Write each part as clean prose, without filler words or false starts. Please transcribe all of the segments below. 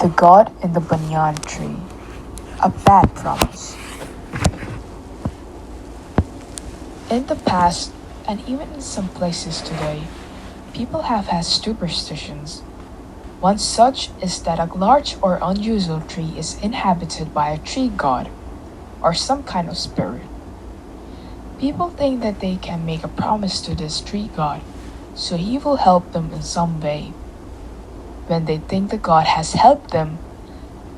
The God in the Banyan Tree. A bad promise. In the past, and even in some places today, people have had superstitions. One such is that a large or unusual tree is inhabited by a tree god, or some kind of spirit. People think that they can make a promise to this tree god, so he will help them in some way. When they think the god has helped them,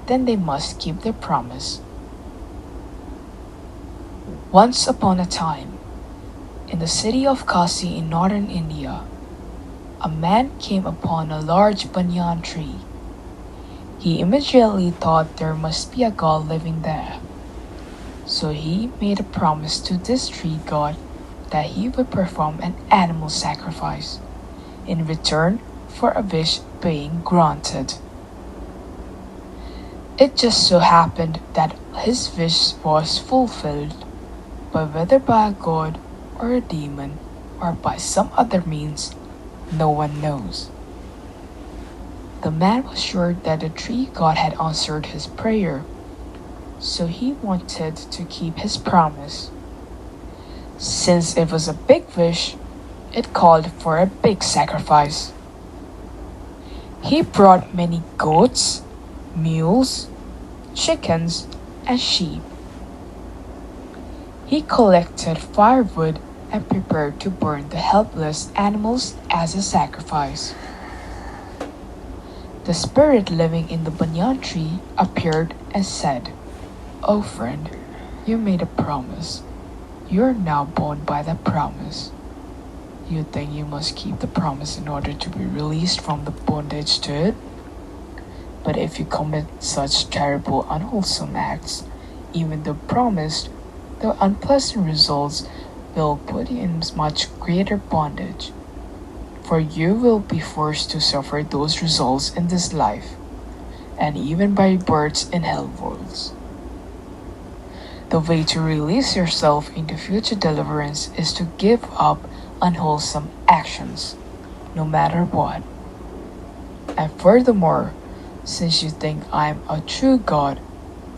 then they must keep their promise. Once upon a time, in the city of Kasi in northern India, a man came upon a large banyan tree. He immediately thought there must be a god living there. So he made a promise to this tree god that he would perform an animal sacrifice in return for a wish being granted. It just so happened that his wish was fulfilled, but whether by a god or a demon or by some other means, no one knows. The man was sure that the tree god had answered his prayer, so he wanted to keep his promise. Since it was a big wish, it called for a big sacrifice. He brought many goats, mules, chickens, and sheep. He collected firewood and prepared to burn the helpless animals as a sacrifice. The spirit living in the banyan tree appeared and said, "Oh friend, you made a promise. You are now bound by that promise. You think you must keep the promise in order to be released from the bondage to it? But if you commit such terrible, unwholesome acts, even though promised, the unpleasant results will put you in much greater bondage. For you will be forced to suffer those results in this life, and even by births in hell worlds. The way to release yourself into future deliverance is to give up unwholesome actions, no matter what. And furthermore, since you think I am a true God,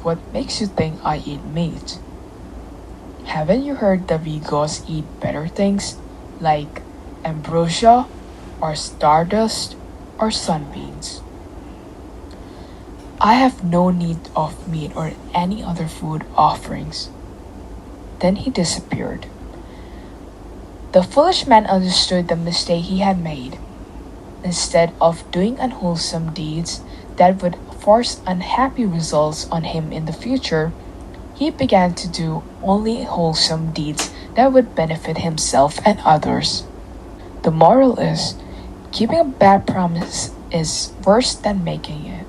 what makes you think I eat meat? Haven't you heard that we gods eat better things like ambrosia or stardust or sunbeams? I have no need of meat or any other food offerings." Then he disappeared. The foolish man understood the mistake he had made. Instead of doing unwholesome deeds that would force unhappy results on him in the future, he began to do only wholesome deeds that would benefit himself and others. The moral is, keeping a bad promise is worse than making it.